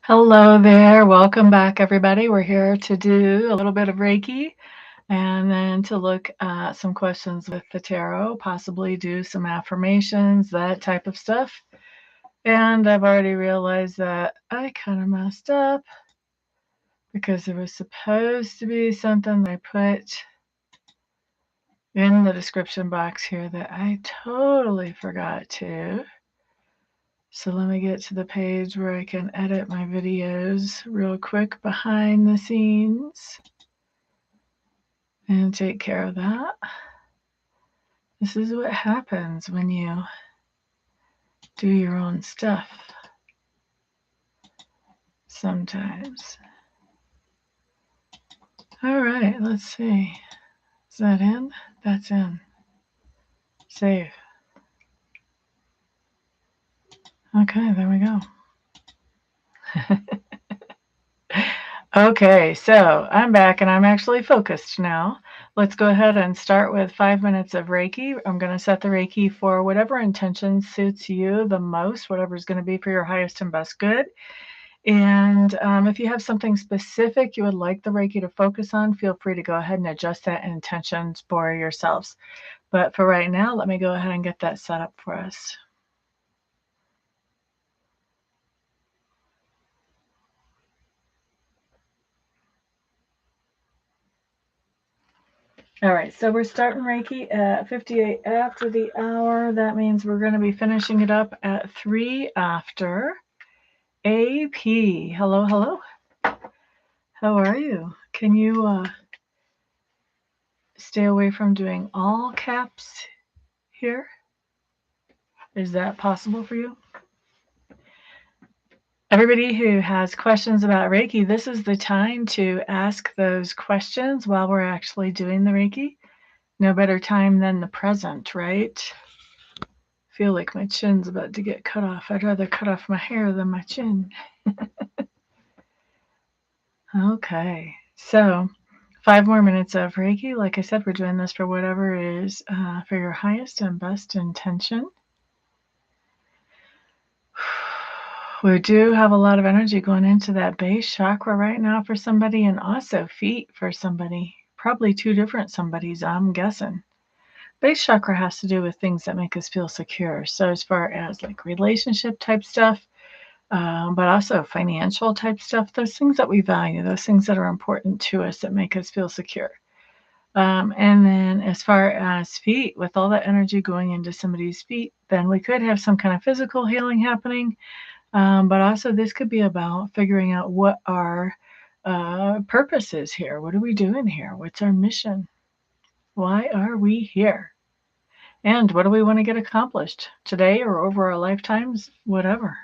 Hello there. Welcome back, everybody. We're here to do a little bit of Reiki and then to look at some questions with the tarot, possibly do some affirmations, that type of stuff. And I've already realized that I kind of messed up because there was supposed to be something I put in the description box here that I totally forgot to. So let me get to the page where I can edit my videos real quick behind the scenes and take care of that. This is what happens when you do your own stuff sometimes. All right, let's see. Is that in? That's in. Save. Okay, there we go. Okay, so I'm back and I'm actually focused now. Let's go ahead and start with 5 minutes of Reiki. I'm going to set the Reiki for whatever intention suits you the most, whatever's going to be for your highest and best good. And if you have something specific you would like the Reiki to focus on, feel free to go ahead and adjust that intentions for yourselves. But for right now, let me go ahead and get that set up for us. All right, so we're starting Reiki at 58 after the hour. That means we're going to be finishing it up at 3 after. AP, hello, hello. How are you? Can you stay away from doing all caps here? Is that possible for you? Everybody who has questions about Reiki, this is the time to ask those questions while we're actually doing the Reiki. No better time than the present, right? I feel like my chin's about to get cut off. I'd rather cut off my hair than my chin. Okay, so 5 more minutes of Reiki. Like I said, we're doing this for whatever is for your highest and best intention. We do have a lot of energy going into that base chakra right now for somebody, and also feet for somebody. Probably 2 different somebodies, I'm guessing. Base chakra has to do with things that make us feel secure. So as far as like relationship type stuff, but also financial type stuff, those things that we value, those things that are important to us that make us feel secure. And then as far as feet, with all that energy going into somebody's feet, then we could have some kind of physical healing happening. But also this could be about figuring out what our purpose is here. What are we doing here? What's our mission? Why are we here? And what do we want to get accomplished today or over our lifetimes? Whatever.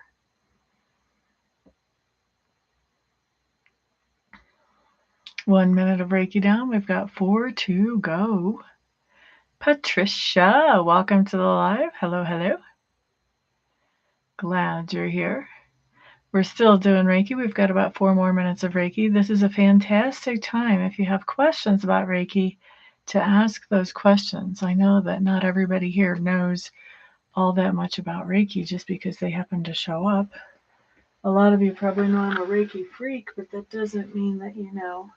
One minute of Reiki down. We've got 4 to go. Patricia, welcome to the live. Hello, hello. Glad you're here. We're still doing Reiki. We've got about 4 more minutes of Reiki. This is a fantastic time if you have questions about Reiki to ask those questions. I know that not everybody here knows all that much about Reiki just because they happen to show up. A lot of you probably know I'm a Reiki freak, but that doesn't mean that you know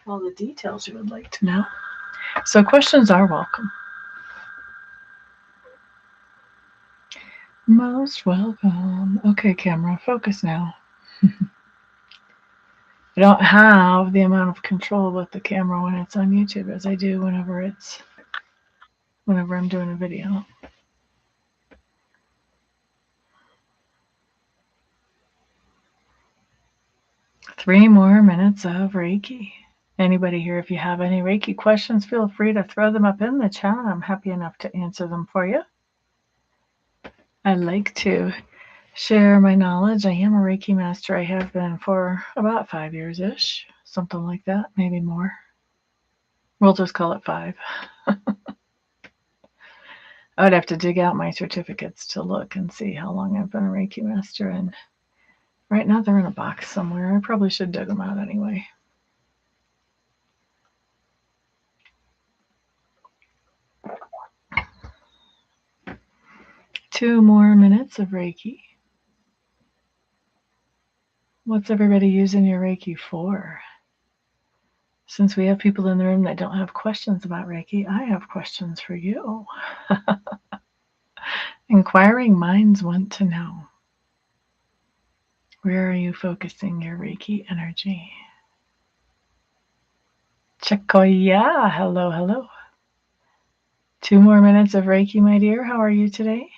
all the details you would like to know. So questions are welcome. Most welcome. Okay, camera, focus now. I don't have the amount of control with the camera when it's on YouTube as I do whenever I'm doing a video. Three more minutes of Reiki. Anybody here, if you have any Reiki questions, feel free to throw them up in the chat. I'm happy enough to answer them for you. I like to share my knowledge. I am a Reiki master. I have been for about 5 years-ish, something like that, maybe more. We'll just call it 5. I would have to dig out my certificates to look and see how long I've been a Reiki master, and right now they're in a box somewhere. I probably should dig them out anyway. Two more minutes of Reiki. What's everybody using your Reiki for? Since we have people in the room that don't have questions about Reiki, I have questions for you. Inquiring minds want to know. Where are you focusing your Reiki energy? Chakoya, hello, hello. 2 more minutes of Reiki, my dear. How are you today?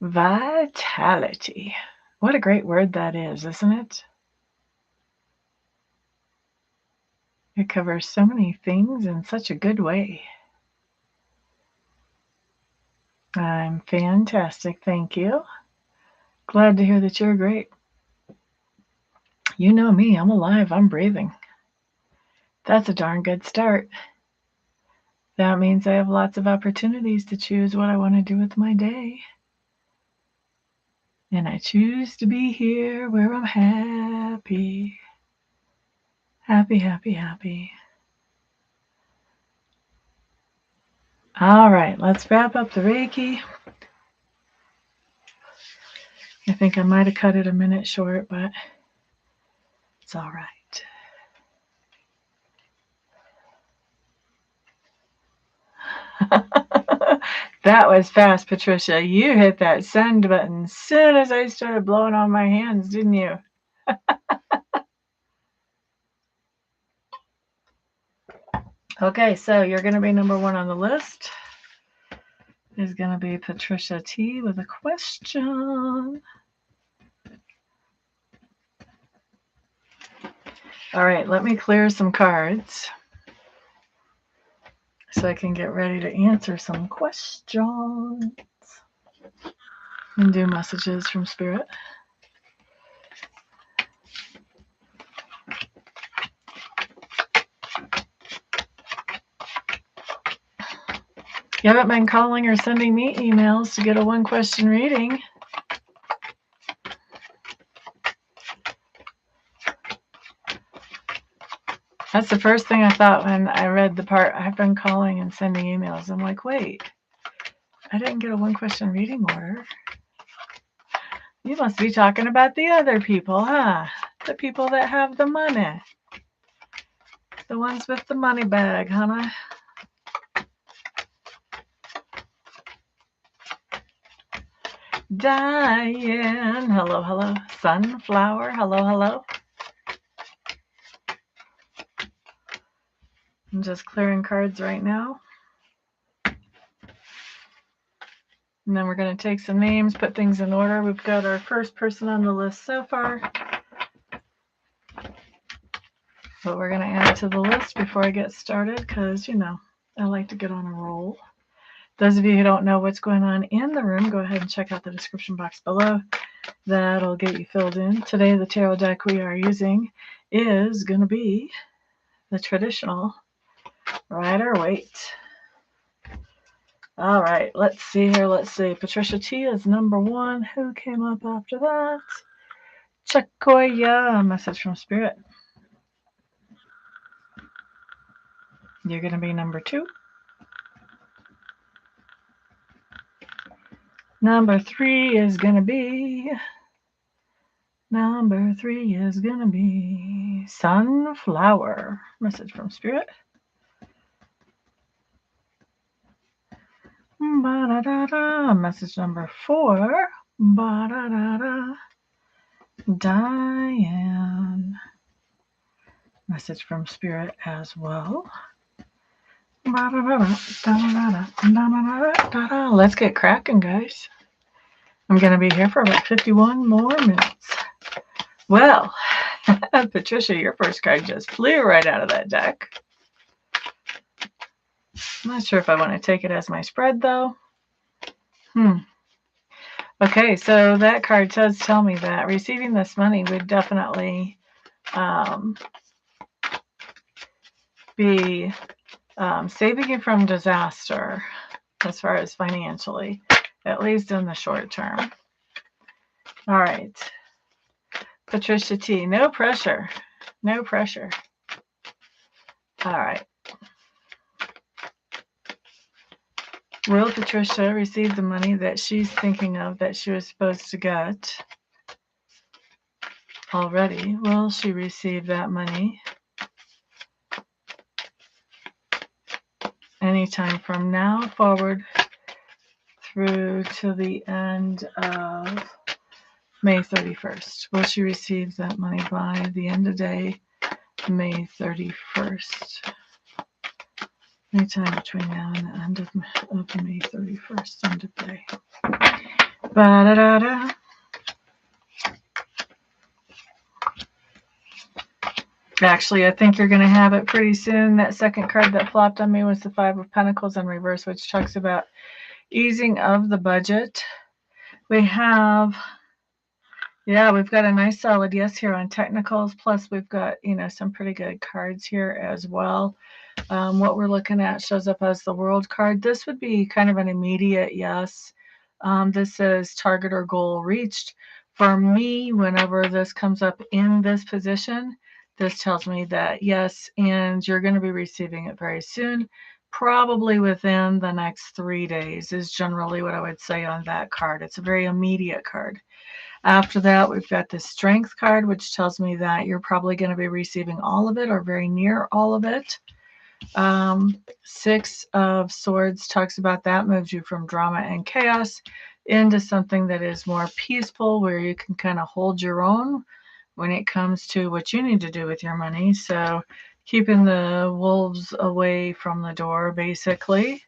Vitality. What a great word that is, isn't it? It covers so many things in such a good way. I'm fantastic, thank you. Glad to hear that you're great. You know me, I'm alive, I'm breathing. That's a darn good start. That means I have lots of opportunities to choose what I want to do with my day. And I choose to be here where I'm happy. Happy, happy, happy. All right, let's wrap up the Reiki. I think I might have cut it a minute short, but it's all right. That was fast, Patricia. You hit that send button as soon as I started blowing on my hands, didn't you? Okay, so you're going to be number 1 on the list. Is going to be Patricia T with a question. All right, let me clear some cards so I can get ready to answer some questions and do messages from Spirit. You haven't been calling or sending me emails to get a 1-question reading. That's the first thing I thought when I read the part, I've been calling and sending emails. I'm like, wait, I didn't get a 1-question reading order. You must be talking about the other people, huh? The people that have the money. The ones with the money bag, huh? Diane, hello, hello. Sunflower, hello, hello. I'm just clearing cards right now. And then we're going to take some names, put things in order. We've got our first person on the list so far. But we're going to add to the list before I get started because, you know, I like to get on a roll. Those of you who don't know what's going on in the room, go ahead and check out the description box below. That'll get you filled in. Today, the tarot deck we are using is going to be the traditional Rider-Waite. All right, let's see here. Let's see. Patricia T is number 1. Who came up after that? Chakoya, message from Spirit. You're going to be number 2. Number 3 is going to be Sunflower. Message from Spirit. Ba-da-da-da. Message number 4. Ba-da-da-da. Diane. Message from Spirit as well. Let's get cracking, guys. I'm going to be here for about 51 more minutes. Well, Patricia, your first card just flew right out of that deck. I'm not sure if I want to take it as my spread, though. Okay, so that card does tell me that receiving this money would definitely be saving you from disaster as far as financially, at least in the short term. All right. Patricia T, no pressure. No pressure. All right. Will Patricia receive the money that she's thinking of that she was supposed to get already? Will she receive that money anytime from now forward through to the end of May 31st? Will she receive that money by the end of day, May 31st? Anytime between now and the end of May 31st, end of day. Ba-da-da-da. Actually, I think you're going to have it pretty soon. That second card that flopped on me was the Five of Pentacles in reverse, which talks about easing of the budget. We have, yeah, we've got a nice solid yes here on technicals. Plus, we've got, some pretty good cards here as well. What we're looking at shows up as the World card. This would be kind of an immediate yes. This is target or goal reached. For me, whenever this comes up in this position, this tells me that yes, and you're going to be receiving it very soon. Probably within the next 3 days is generally what I would say on that card. It's a very immediate card. After that, we've got the Strength card, which tells me that you're probably going to be receiving all of it or very near all of it. Six of Swords talks about that, moves you from drama and chaos into something that is more peaceful, where you can kind of hold your own when it comes to what you need to do with your money. So keeping the wolves away from the door, basically.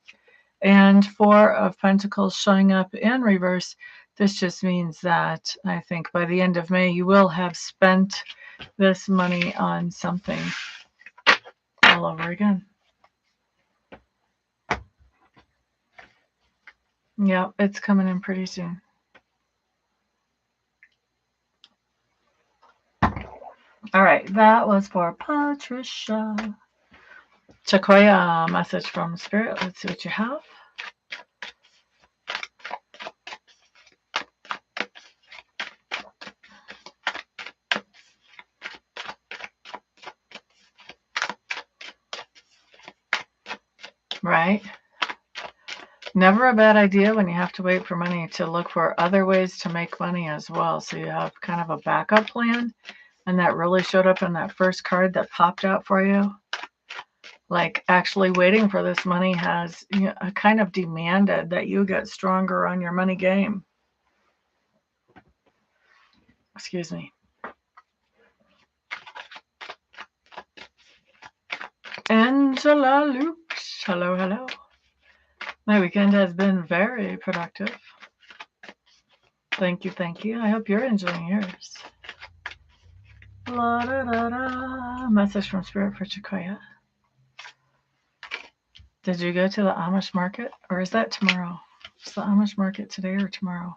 And Four of Pentacles showing up in reverse. This just means that I think by the end of May, you will have spent this money on something all over again. Yep, it's coming in pretty soon. All right, that was for Patricia. Chakoya, message from Spirit. Let's see what you have. Right. Never a bad idea when you have to wait for money to look for other ways to make money as well. So you have kind of a backup plan. And that really showed up in that first card that popped out for you. Like actually waiting for this money has kind of demanded that you get stronger on your money game. Excuse me. Angela Lukes. Hello, hello. My weekend has been very productive. Thank you, thank you. I hope you're enjoying yours. La, da, da, da. Message from Spirit for Chakoya. Did you go to the Amish market, or is that tomorrow? Is the Amish market today or tomorrow?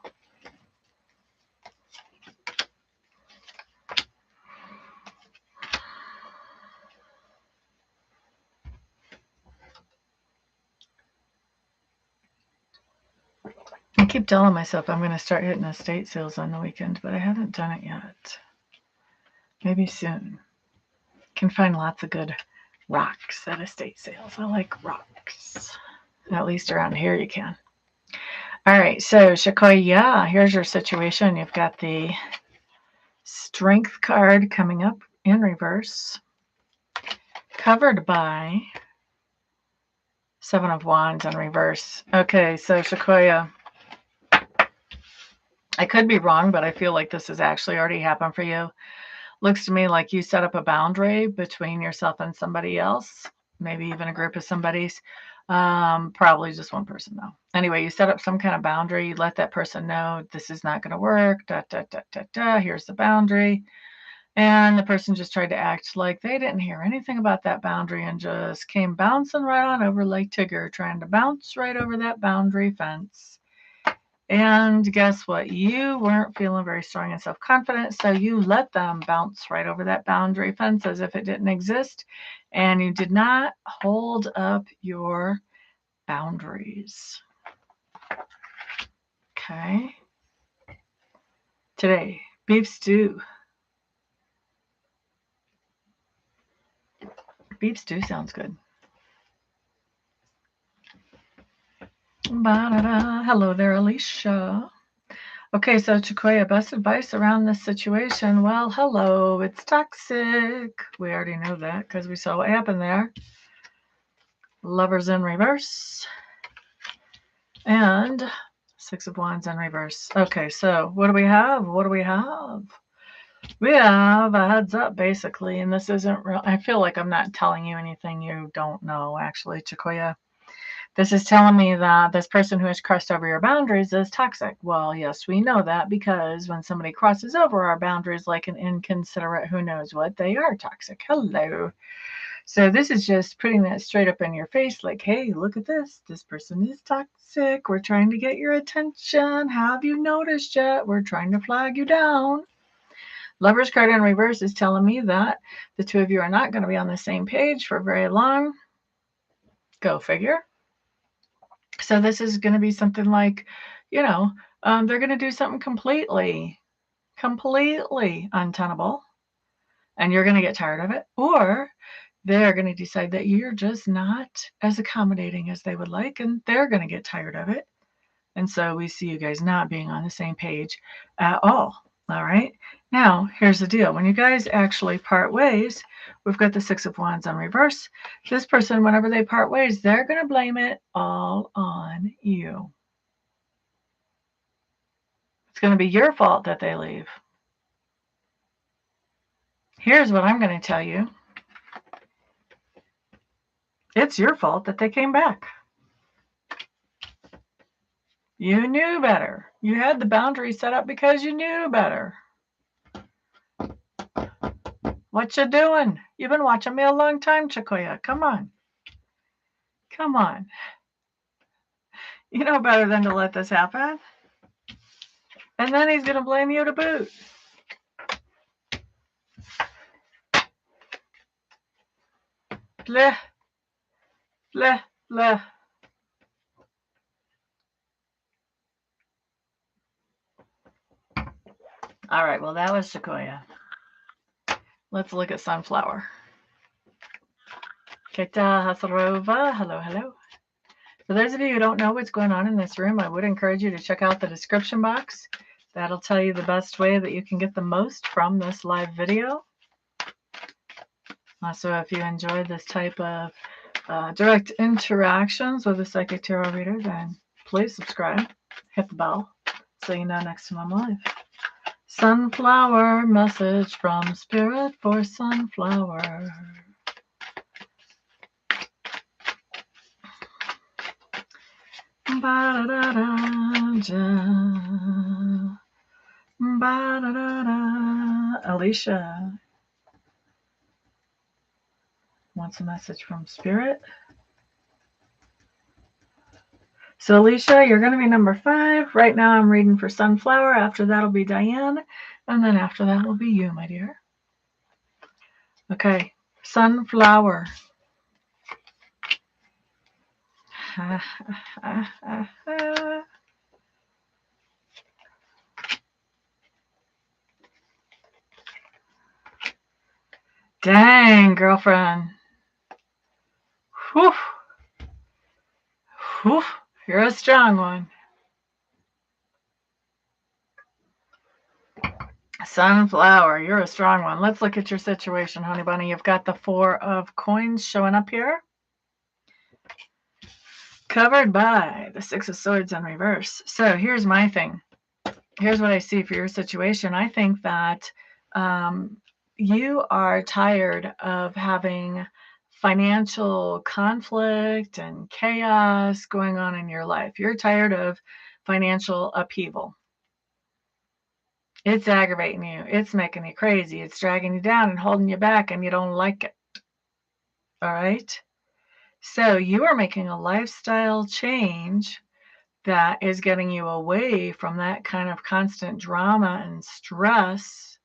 I keep telling myself I'm going to start hitting estate sales on the weekend, but I haven't done it yet. Maybe soon. Can find lots of good rocks at estate sales. I like rocks. At least around here you can. All right, so Chakoya, here's your situation. You've got the Strength card coming up in reverse, covered by Seven of Wands in reverse. Okay, so Chakoya, I could be wrong, but I feel like this has actually already happened for you. Looks to me like you set up a boundary between yourself and somebody else, maybe even a group of somebody's. Probably just one person though. Anyway, you set up some kind of boundary. You let that person know this is not going to work. Here's the boundary. And the person just tried to act like they didn't hear anything about that boundary and just came bouncing right on over like Tigger, trying to bounce right over that boundary fence. And guess what? You weren't feeling very strong and self-confident, so you let them bounce right over that boundary fence as if it didn't exist, and you did not hold up your boundaries. Okay. Today, beef stew. Beef stew sounds good. Hello there, Alicia. Okay, so Chicoya, best advice around this situation. Well, hello, it's toxic. We already know that because we saw what happened there. Lovers in reverse. And Six of Wands in reverse. Okay, so what do we have? What do we have? We have a heads up, basically, and this isn't real. I feel like I'm not telling you anything you don't know, actually, Chicoya. This is telling me that this person who has crossed over your boundaries is toxic. Well, yes, we know that because when somebody crosses over our boundaries like an inconsiderate who knows what, they are toxic. Hello. So this is just putting that straight up in your face like, hey, look at this. This person is toxic. We're trying to get your attention. Have you noticed yet? We're trying to flag you down. Lover's card in reverse is telling me that the two of you are not going to be on the same page for very long. Go figure. So this is going to be something like, they're going to do something completely untenable, and you're going to get tired of it, or they're going to decide that you're just not as accommodating as they would like, and they're going to get tired of it. And so we see you guys not being on the same page at all. All right. Now, here's the deal. When you guys actually part ways, we've got the Six of Wands in reverse. This person, whenever they part ways, they're going to blame it all on you. It's going to be your fault that they leave. Here's what I'm going to tell you. It's your fault that they came back. You knew better. You had the boundary set up because you knew better. What you doing? You've been watching me a long time, Chicoya. Come on. Come on. You know better than to let this happen. And then he's going to blame you to boot. Bleh. Bleh. Bleh. All right, well, that was Chicoya. Let's look at Sunflower. Keta Hasarova. Hello, hello. For those of you who don't know what's going on in this room, I would encourage you to check out the description box. That'll tell you the best way that you can get the most from this live video. Also, if you enjoyed this type of direct interactions with a psychic tarot reader, then please subscribe, hit the bell, so you know next time I'm live. Sunflower, message from Spirit for Sunflower. Alicia wants a message from Spirit. So Alicia, you're going to be number 5. Right now I'm reading for Sunflower. After that will be Diane. And then after that will be you, my dear. Okay, Sunflower. Dang, girlfriend. Whew. Whew. You're a strong one. Sunflower, you're a strong one. Let's look at your situation, honey bunny. You've got the 4 of coins showing up here. Covered by the 6 of swords in reverse. So here's my thing. Here's what I see for your situation. I think that you are tired of having financial conflict and chaos going on in your life. You're tired of financial upheaval. It's aggravating you. It's making you crazy. It's dragging you down and holding you back, and you don't like it. All right? So you are making a lifestyle change that is getting you away from that kind of constant drama and stress.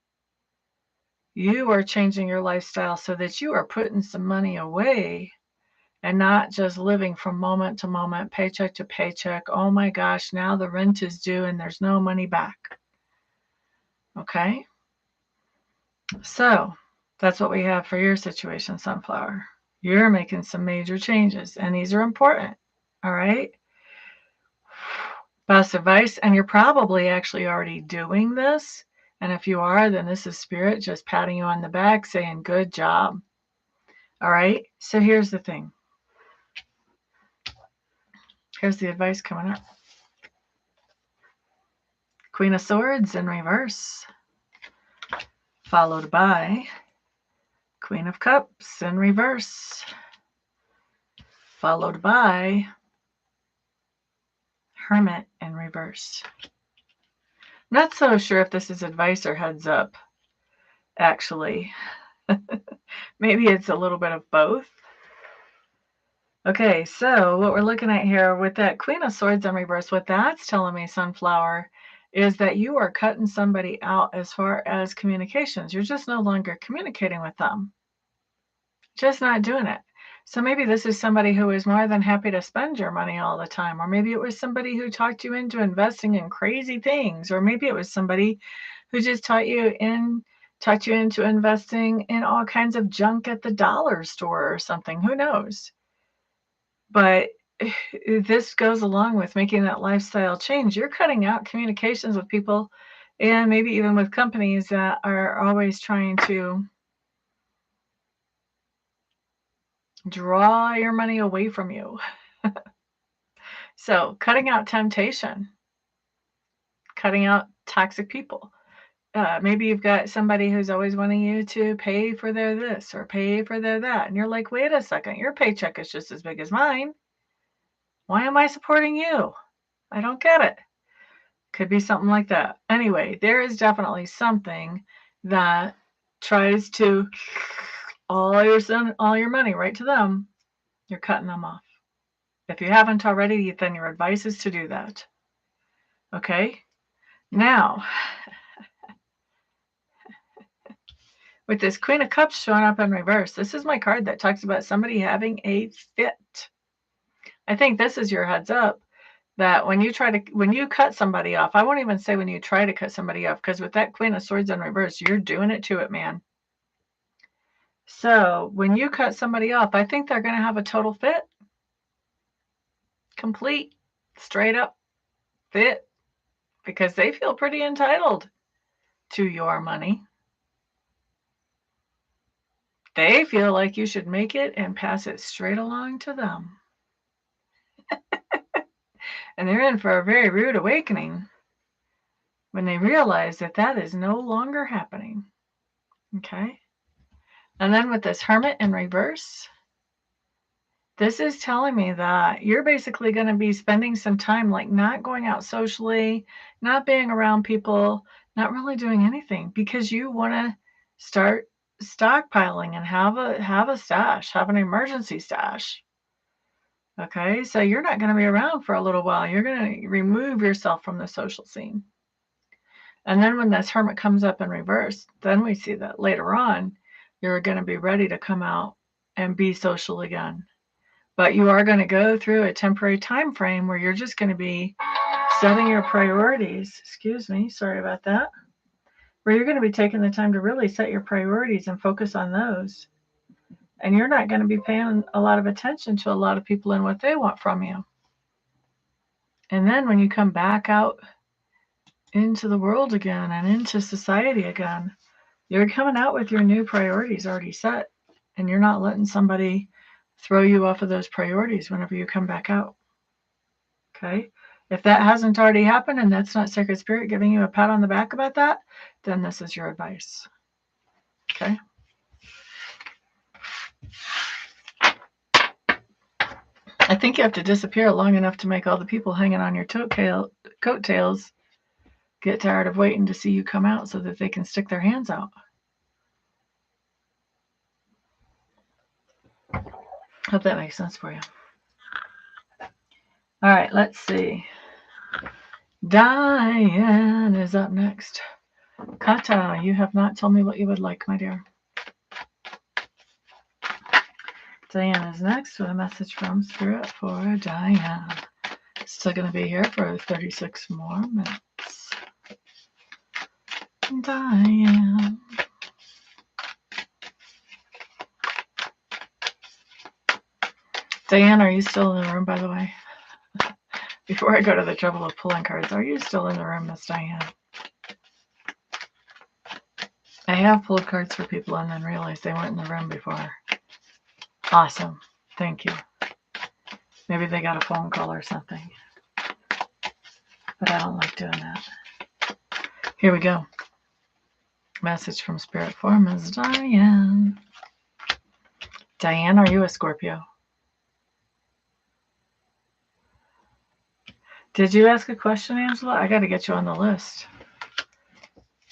You are changing your lifestyle so that you are putting some money away and not just living from moment to moment, paycheck to paycheck. Oh my gosh, now the rent is due and there's no money back. Okay? So that's what we have for your situation, Sunflower. You're making some major changes, and these are important. All right? Best advice, and you're probably actually already doing this. And if you are, then this is Spirit just patting you on the back saying, good job. All right. So here's the thing. Here's the advice coming up. Queen of Swords in reverse, followed by Queen of Cups in reverse, followed by Hermit in reverse. Not so sure if this is advice or heads up, actually. Maybe it's a little bit of both. Okay, so what we're looking at here with that Queen of Swords in reverse, what that's telling me, Sunflower, is that you are cutting somebody out as far as communications. You're just no longer communicating with them. Just not doing it. So maybe this is somebody who is more than happy to spend your money all the time. Or maybe it was somebody who talked you into investing in crazy things. Or maybe it was somebody who just taught you into investing in all kinds of junk at the dollar store or something. Who knows? But this goes along with making that lifestyle change. You're cutting out communications with people and maybe even with companies that are always trying to draw your money away from you. So cutting out temptation, cutting out toxic people. Maybe you've got somebody who's always wanting you to pay for their this or pay for their that. And you're like, wait a second, your paycheck is just as big as mine. Why am I supporting you? I don't get it. Could be something like that. Anyway, there is definitely something that tries to all your money right to them. You're cutting them off. If you haven't already, then your advice is to do that. Okay? Now, with this Queen of Cups showing up in reverse, this is my card that talks about somebody having a fit. I think this is your heads up that when you cut somebody off, I won't even say when you try to cut somebody off, because with that Queen of Swords in reverse, you're doing it to it, man. So when you cut somebody off, I think they're going to have a total fit. Complete, straight up fit, because they feel pretty entitled to your money. They feel like you should make it and pass it straight along to them. And they're in for a very rude awakening when they realize that that is no longer happening. Okay? And then with this Hermit in reverse, this is telling me that you're basically going to be spending some time like not going out socially, not being around people, not really doing anything, because you want to start stockpiling and have a stash, have an emergency stash. Okay, so you're not going to be around for a little while. You're going to remove yourself from the social scene. And then when this Hermit comes up in reverse, then we see that later on, you're going to be ready to come out and be social again. But you are going to go through a temporary time frame where you're just going to be setting your priorities. Excuse me, sorry about that. Where you're going to be taking the time to really set your priorities and focus on those. And you're not going to be paying a lot of attention to a lot of people and what they want from you. And then when you come back out into the world again and into society again, you're coming out with your new priorities already set. And you're not letting somebody throw you off of those priorities whenever you come back out. Okay? If that hasn't already happened and that's not Sacred Spirit giving you a pat on the back about that, then this is your advice. Okay? I think you have to disappear long enough to make all the people hanging on your coattails get tired of waiting to see you come out so that they can stick their hands out. Hope that makes sense for you. All right, let's see. Diane is up next. Kata, you have not told me what you would like, my dear. Diane is next with a message from Spirit for Diane. Still going to be here for 36 more minutes. Diane. Diane, are you still in the room, by the way? Before I go to the trouble of pulling cards, are you still in the room, Miss Diane? I have pulled cards for people and then realized they weren't in the room before. Awesome. Thank you. Maybe they got a phone call or something. But I don't like doing that. Here we go. Message from Spirit for Ms. Diane. Diane, are you a Scorpio? Did you ask a question, Angela? I got to get you on the list.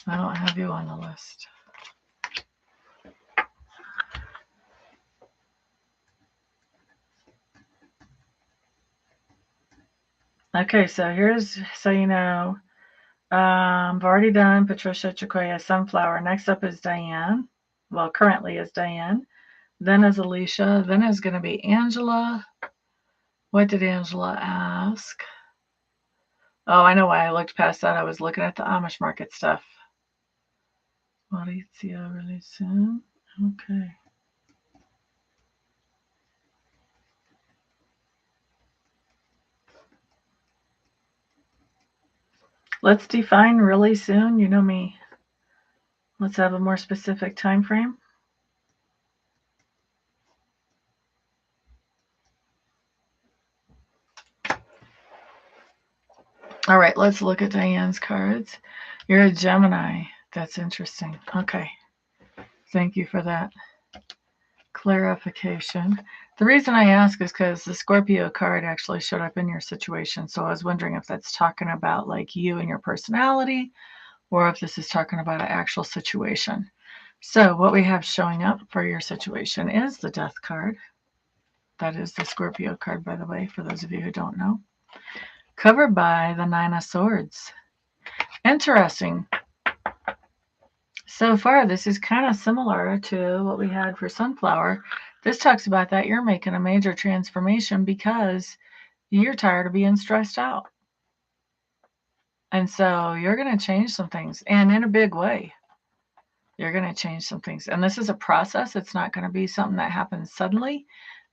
I don't have you on the list. Okay, so here's, so you know, I've already done Patricia, Chicoya, Sunflower. Next up is Diane. Well, currently is Diane. Then is Alicia. Then is going to be Angela. What did Angela ask? Oh, I know why I looked past that. I was looking at the Amish market stuff. Mauricio really soon. Okay. Let's define really soon. You know me. Let's have a more specific time frame. All right, let's look at Diane's cards. You're a Gemini. That's interesting. Okay. Thank you for that clarification. The reason I ask is because the Scorpio card actually showed up in your situation. So I was wondering if that's talking about like you and your personality, or if this is talking about an actual situation. So what we have showing up for your situation is the Death card. That is the Scorpio card, by the way, for those of you who don't know. Covered by the Nine of Swords. Interesting. So far, this is kind of similar to what we had for Sunflower. This talks about that you're making a major transformation because you're tired of being stressed out. And so you're going to change some things, and in a big way. You're going to change some things. And this is a process. It's not going to be something that happens suddenly,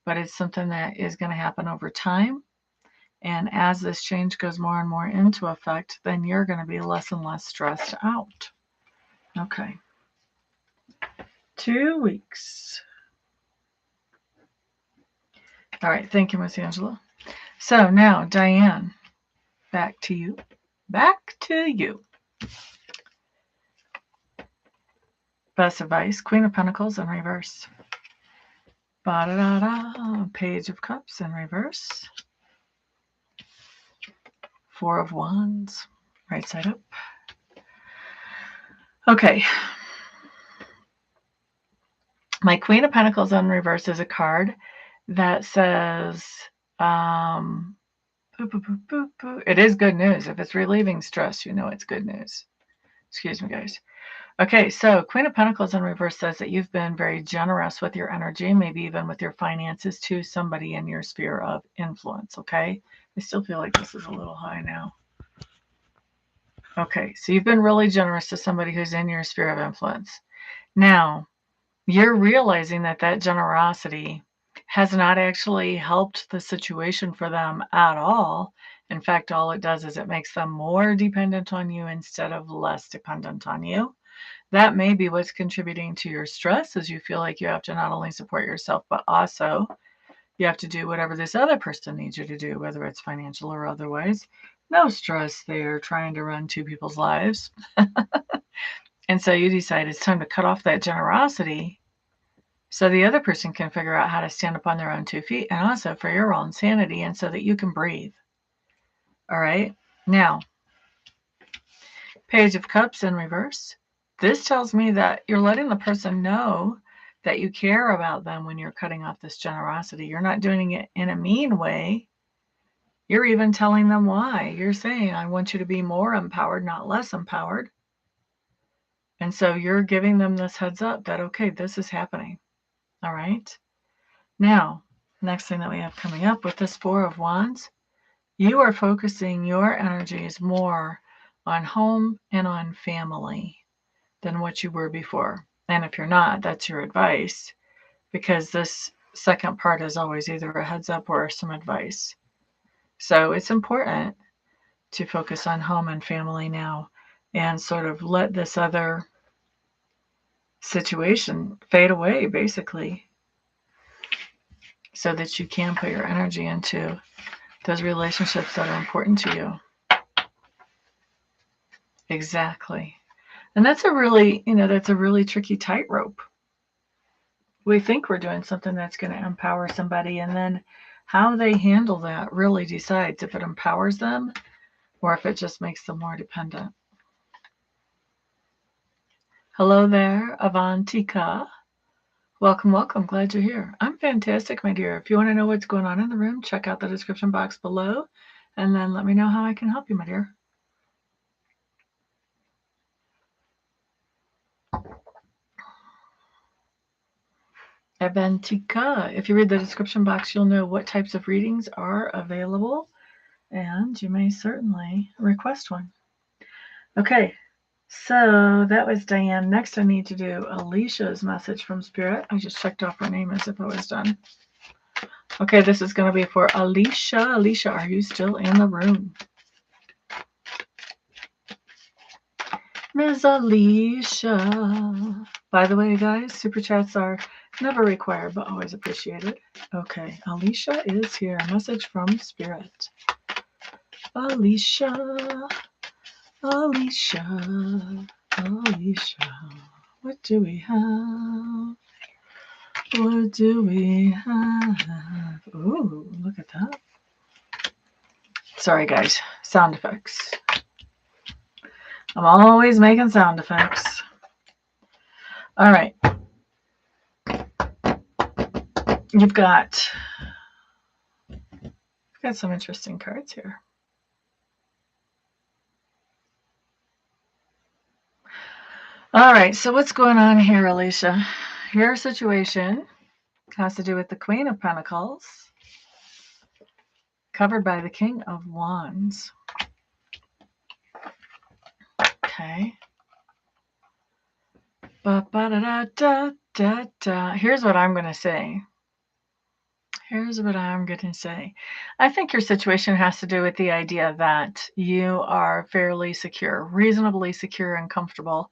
but it's something that is going to happen over time. And as this change goes more and more into effect, then you're going to be less and less stressed out. Okay. 2 weeks. All right. Thank you, Miss Angela. So now, Diane, back to you. Back to you. Best advice, Queen of Pentacles in reverse. Ba-da-da-da. Page of Cups in reverse. 4 of Wands, right side up. Okay. My Queen of Pentacles in reverse is a card that says, it is good news. If it's relieving stress, you know it's good news. Excuse me, guys. Okay, so Queen of Pentacles in reverse says that you've been very generous with your energy, maybe even with your finances, to somebody in your sphere of influence, okay? I still feel like this is a little high now. Okay, so you've been really generous to somebody who's in your sphere of influence. Now, you're realizing that that generosity has not actually helped the situation for them at all. In fact, all it does is it makes them more dependent on you instead of less dependent on you. That may be what's contributing to your stress, as you feel like you have to not only support yourself, but also you have to do whatever this other person needs you to do, whether it's financial or otherwise. No stress there, trying to run 2 people's lives. And so you decide it's time to cut off that generosity so the other person can figure out how to stand up on their own 2 feet, and also for your own sanity, and so that you can breathe. All right. Now, Page of Cups in reverse. This tells me that you're letting the person know that you care about them when you're cutting off this generosity. You're not doing it in a mean way. You're even telling them why. You're saying, I want you to be more empowered, not less empowered. And so you're giving them this heads up that, okay, this is happening. All right. Now, next thing that we have coming up with this 4 of Wands, you are focusing your energies more on home and on family than what you were before. And if you're not, that's your advice, because this second part is always either a heads up or some advice. So it's important to focus on home and family now and sort of let this other situation fade away, basically, so that you can put your energy into those relationships that are important to you. Exactly. And that's a really, that's a really tricky tightrope. We think we're doing something that's going to empower somebody, and then how they handle that really decides if it empowers them or if it just makes them more dependent. Hello there, Avantika. Welcome, welcome. Glad you're here. I'm fantastic, my dear. If you want to know what's going on in the room, check out the description box below, and then let me know how I can help you, my dear. Avantika. If you read the description box, you'll know what types of readings are available, and you may certainly request one. Okay, so that was Diane. Next, I need to do Alicia's message from Spirit. I just checked off her name as if I was done. Okay, this is going to be for Alicia. Alicia, are you still in the room? Miss Alicia. By the way, guys, super chats are never required, but always appreciated. Okay, Alicia is here. Message from Spirit. Alicia. Alicia. Alicia. What do we have? What do we have? Ooh, look at that. Sorry, guys. Sound effects. I'm always making sound effects. All right. You've got some interesting cards here. All right. So what's going on here, Alicia? Your situation has to do with the Queen of Pentacles, covered by the King of Wands. Okay. Here's what I'm going to say. I think your situation has to do with the idea that you are fairly secure, reasonably secure and comfortable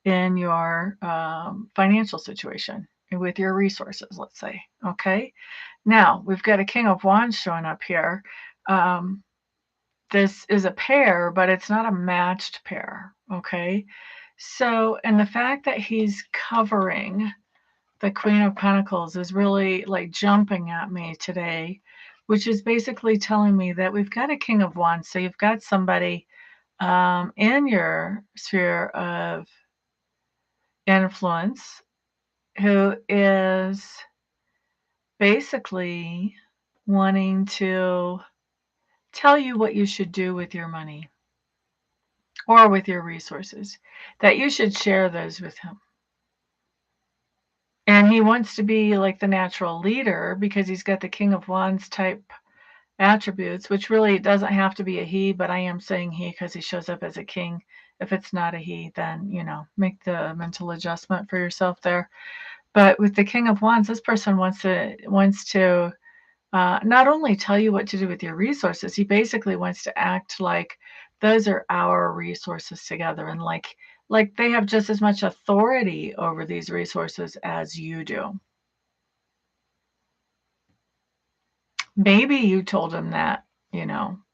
in your financial situation with your resources, let's say. Okay. Now, we've got a King of Wands showing up here. This is a pair, but it's not a matched pair. Okay. So, and the fact that he's covering the Queen of Pentacles is really like jumping at me today, which is basically telling me that we've got a King of Wands. So you've got somebody in your sphere of influence who is basically wanting to tell you what you should do with your money or with your resources, that you should share those with him. And he wants to be like the natural leader because he's got the King of Wands type attributes, which really doesn't have to be a he, but I am saying he because he shows up as a king. If it's not a he, then, make the mental adjustment for yourself there. But with the King of Wands, this person wants to not only tell you what to do with your resources, he basically wants to act like those are our resources together, and like they have just as much authority over these resources as you do. Maybe you told him that,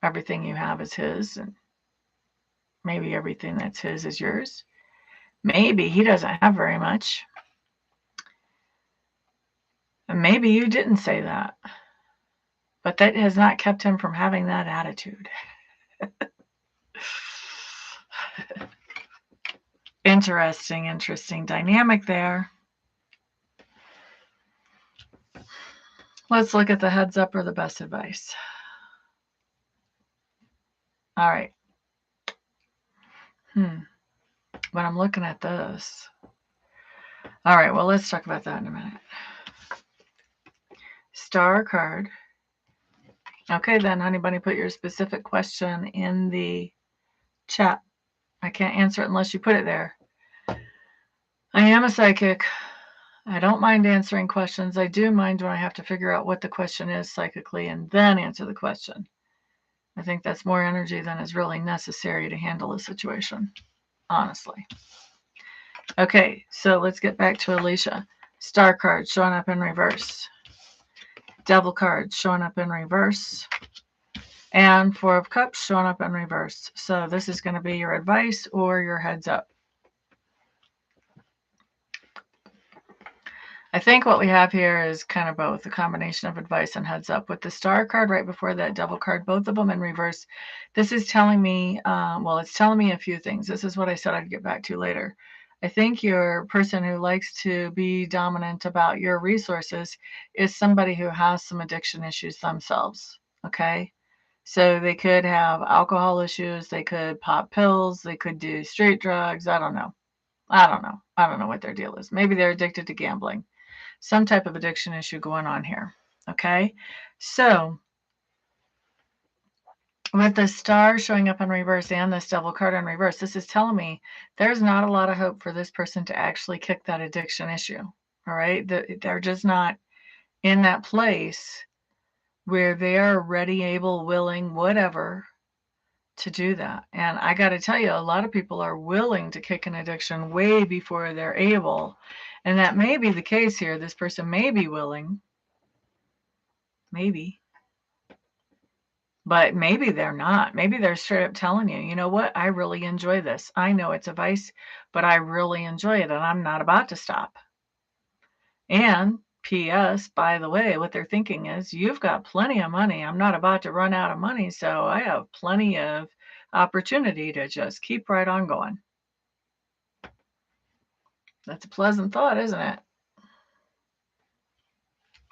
everything you have is his, and maybe everything that's his is yours. Maybe he doesn't have very much. And maybe you didn't say that. But that has not kept him from having that attitude. Interesting dynamic there. Let's look at the heads up or the best advice. All right. When I'm looking at this. All right, well, let's talk about that in a minute. Star card. Okay, then, honey bunny, put your specific question in the chat. I can't answer it unless you put it there. I am a psychic. I don't mind answering questions. I do mind when I have to figure out what the question is psychically and then answer the question. I think that's more energy than is really necessary to handle the situation, honestly. Okay, so let's get back to Alicia. Star card showing up in reverse. Devil card showing up in reverse. And Four of Cups showing up in reverse. So this is going to be your advice or your heads up. I think what we have here is kind of both, a combination of advice and heads up. With the Star card right before that Devil card, both of them in reverse, this is telling me, well, it's telling me a few things. This is what I said I'd get back to later. I think your person who likes to be dominant about your resources is somebody who has some addiction issues themselves, okay? So they could have alcohol issues, they could pop pills, they could do street drugs, I don't know. I don't know what their deal is. Maybe they're addicted to gambling. Some type of addiction issue going on here. Okay, so with the Star showing up in reverse and this Devil card in reverse, this is telling me there's not a lot of hope for this person to actually kick that addiction issue. All right, they're just not in that place where they are ready, able, willing, whatever, to do that. And I got to tell you, a lot of people are willing to kick an addiction way before they're able. And that may be the case here. This person may be willing, maybe, but maybe they're not. Maybe they're straight up telling you, you know what? I really enjoy this. I know it's a vice, but I really enjoy it and I'm not about to stop. And P.S., by the way, what they're thinking is, you've got plenty of money. I'm not about to run out of money, so I have plenty of opportunity to just keep right on going. That's a pleasant thought, isn't it?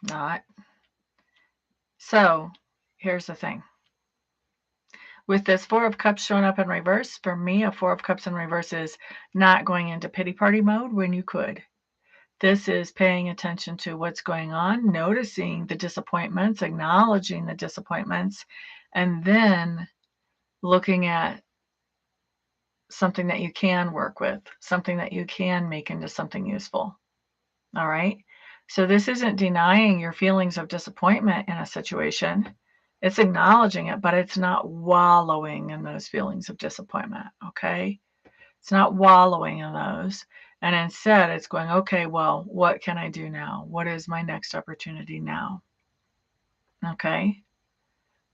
Not. So here's the thing. With this Four of Cups showing up in reverse, for me, a Four of Cups in reverse is not going into pity party mode when you could. This is paying attention to what's going on, noticing the disappointments, acknowledging the disappointments, and then looking at something that you can work with, something that you can make into something useful. All right? So this isn't denying your feelings of disappointment in a situation. It's acknowledging it, but it's not wallowing in those feelings of disappointment, okay? It's not wallowing in those. And instead, it's going, okay, well, what can I do now? What is my next opportunity now? Okay?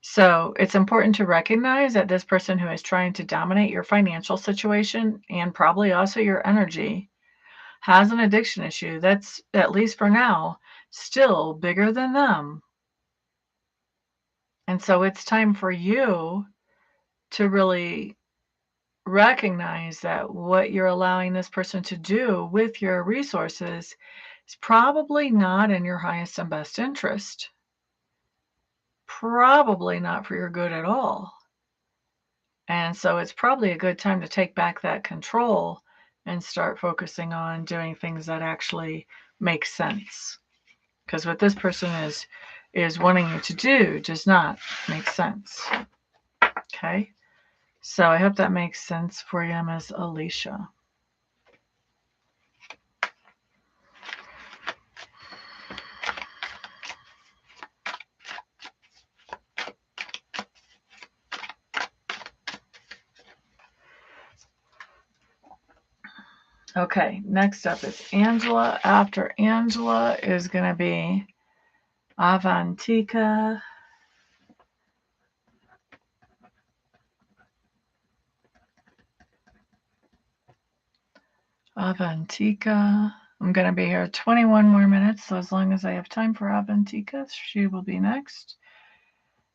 So it's important to recognize that this person who is trying to dominate your financial situation and probably also your energy has an addiction issue that's, at least for now, still bigger than them. And so it's time for you to really recognize that what you're allowing this person to do with your resources is probably not in your highest and best interest. Probably not for your good at all. And so it's probably a good time to take back that control and start focusing on doing things that actually make sense. Because what this person is wanting you to do does not make sense. Okay? So I hope that makes sense for you, Ms. Alicia. Okay, next up is Angela. After Angela is going to be Avantika. Avantika. I'm going to be here 21 more minutes, so as long as I have time for Avantika, she will be next.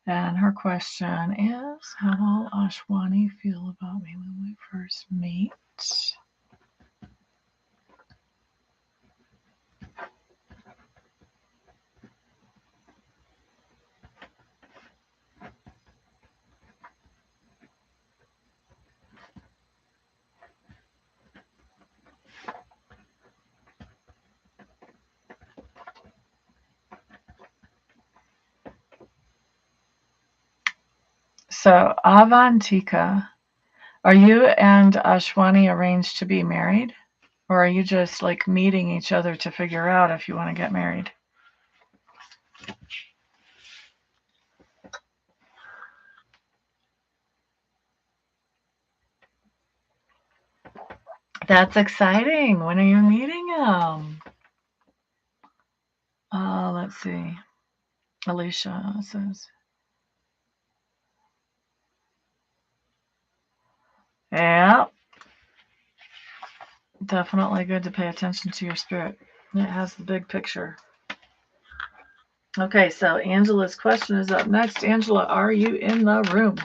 And her question is, how will Ashwani feel about me when we first meet? So, Avantika, are you and Ashwani arranged to be married? Or are you just like meeting each other to figure out if you want to get married? That's exciting. When are you meeting him? Let's see. Alicia says. Yeah. Definitely good to pay attention to your spirit. It has the big picture. Okay, so Angela's question is up next. Angela, are you in the room?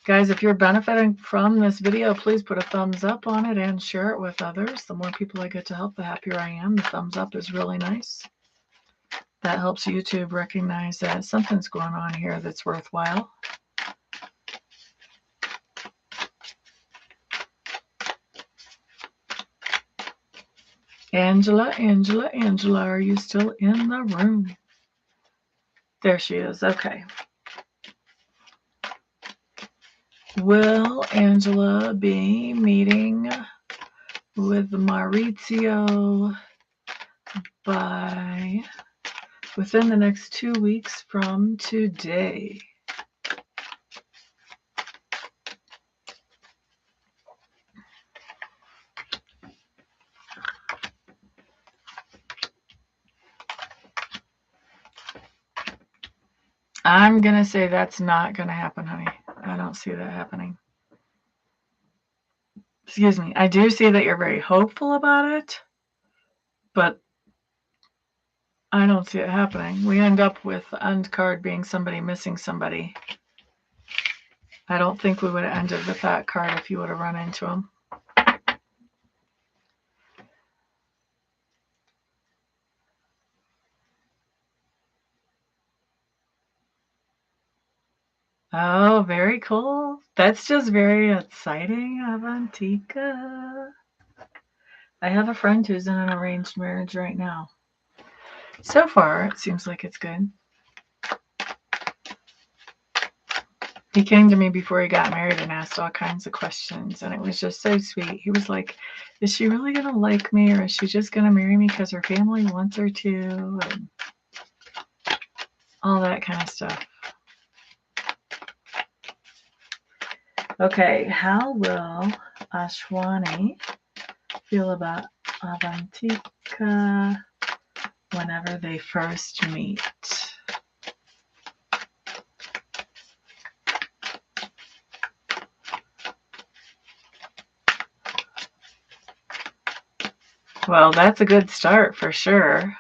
Guys, if you're benefiting from this video, please put a thumbs up on it and share it with others. The more people I get to help, the happier I am. The thumbs up is really nice. That helps YouTube recognize that something's going on here that's worthwhile. Angela, are you still in the room? There she is. Okay. Will Angela be meeting with Maurizio by within the next 2 weeks from today? I'm going to say that's not going to happen, honey. I don't see that happening. Excuse me. I do see that you're very hopeful about it, but I don't see it happening. We end up with the end card being somebody missing somebody. I don't think we would have ended with that card if you would have run into him. Oh, very cool. That's just very exciting, Avantika. I have a friend who's in an arranged marriage right now. So far, it seems like it's good. He came to me before he got married and asked all kinds of questions, and it was just so sweet. He was like, is she really going to like me, or is she just going to marry me because her family wants her to, and all that kind of stuff. Okay, how will Ashwani feel about Avantika whenever they first meet? Well, that's a good start for sure.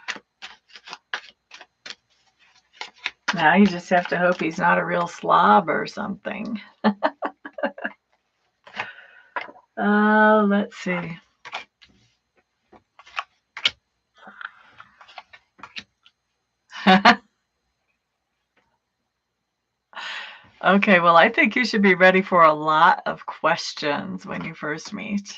Now you just have to hope he's not a real slob or something. Let's see. Okay, well, I think you should be ready for a lot of questions when you first meet.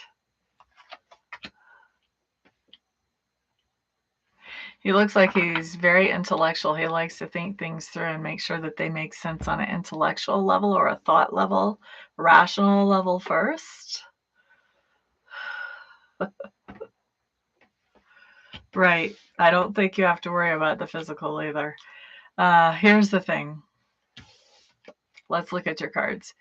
He looks like he's very intellectual. He likes to think things through and make sure that they make sense on an intellectual level or a thought level, rational level first. Right. I don't think you have to worry about the physical either. Here's the thing. Let's look at your cards.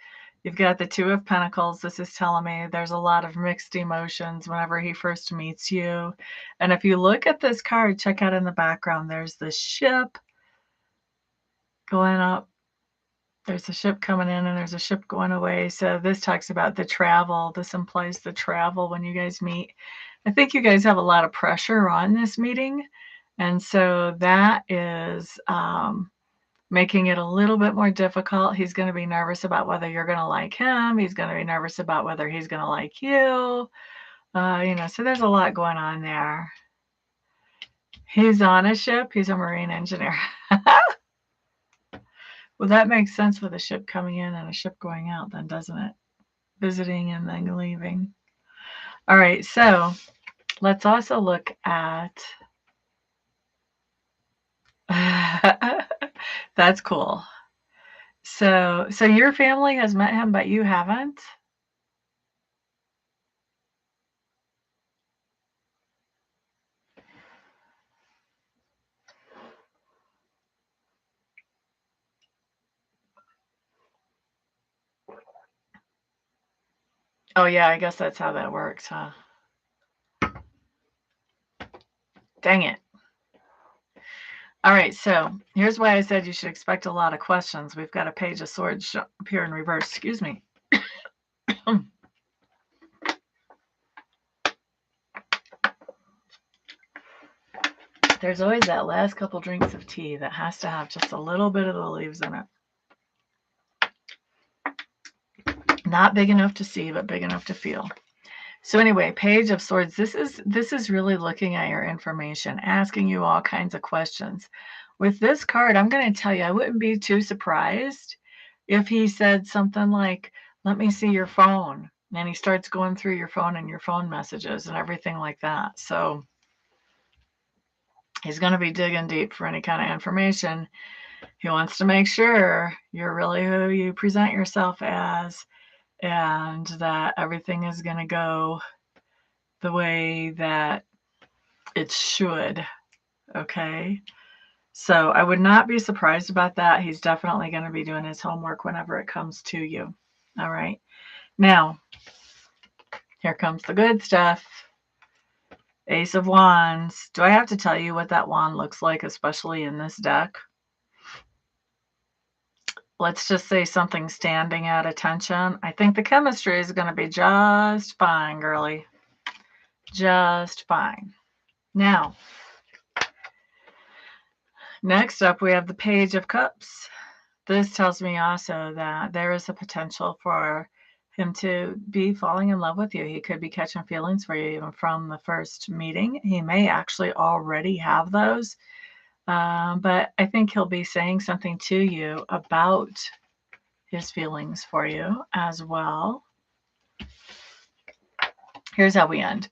You've got the Two of Pentacles. This is telling me there's a lot of mixed emotions whenever he first meets you. And if you look at this card, check out in the background, there's the ship going up. There's a ship coming in and there's a ship going away. So this talks about the travel. This implies the travel when you guys meet. I think you guys have a lot of pressure on this meeting. And so that is making it a little bit more difficult. He's going to be nervous about whether you're going to like him. He's going to be nervous about whether he's going to like you. So there's a lot going on there. He's on a ship. He's a marine engineer. Well, that makes sense with a ship coming in and a ship going out then, doesn't it? Visiting and then leaving. All right, so let's also look at... That's cool. So your family has met him, but you haven't? Oh, yeah, I guess that's how that works, huh? Dang it. All right, so here's why I said you should expect a lot of questions. We've got a Page of Swords appear in reverse. Excuse me. There's always that last couple drinks of tea that has to have just a little bit of the leaves in it. Not big enough to see, but big enough to feel. So anyway, Page of Swords, this is really looking at your information, asking you all kinds of questions. With this card, I'm going to tell you, I wouldn't be too surprised if he said something like, let me see your phone. And he starts going through your phone and your phone messages and everything like that. So he's going to be digging deep for any kind of information. He wants to make sure you're really who you present yourself as, and that everything is going to go the way that it should. Okay. So I would not be surprised about that. He's definitely going to be doing his homework whenever it comes to you. All right. Now, here comes the good stuff. Ace of Wands. Do I have to tell you what that wand looks like, especially in this deck? Let's just say something standing at attention. I think the chemistry is going to be just fine, girly. Just fine. Now, next up, we have the Page of Cups. This tells me also that there is a potential for him to be falling in love with you. He could be catching feelings for you even from the first meeting. He may actually already have those. But I think he'll be saying something to you about his feelings for you as well. Here's how we end.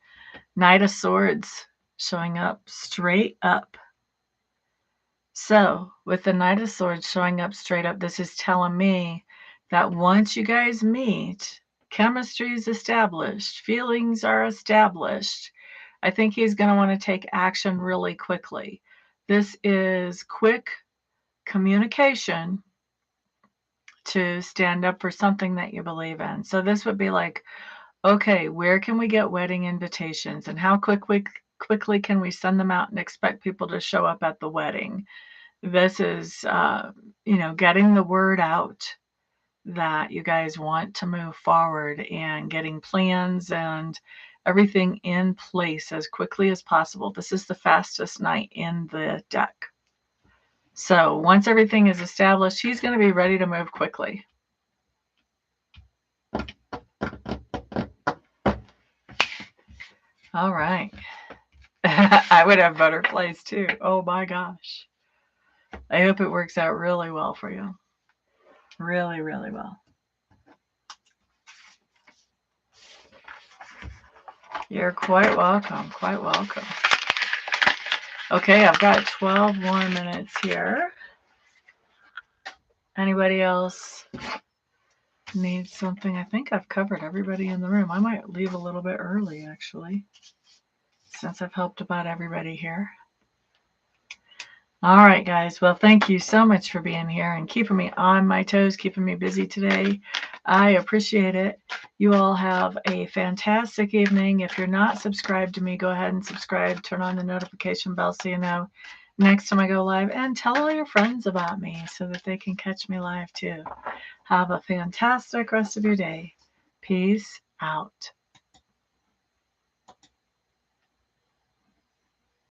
Knight of Swords showing up straight up. So with the Knight of Swords showing up straight up, this is telling me that once you guys meet, chemistry is established, feelings are established. I think he's going to want to take action really quickly. This is quick communication to stand up for something that you believe in. So this would be like, okay, where can we get wedding invitations, and how quickly can we send them out and expect people to show up at the wedding? This is, getting the word out that you guys want to move forward and getting plans and everything in place as quickly as possible. This is the fastest knight in the deck. So once everything is established, he's going to be ready to move quickly. All right. I would have butterflies too. Oh my gosh. I hope it works out really well for you. Really, really well. You're quite welcome. Quite welcome. Okay, I've got 12 more minutes here. Anybody else need something? I think I've covered everybody in the room. I might leave a little bit early, actually, since I've helped about everybody here. All right, guys. Well, thank you so much for being here and keeping me on my toes, keeping me busy today. I appreciate it. You all have a fantastic evening. If you're not subscribed to me, go ahead and subscribe. Turn on the notification bell so you know next time I go live. And tell all your friends about me so that they can catch me live too. Have a fantastic rest of your day. Peace out.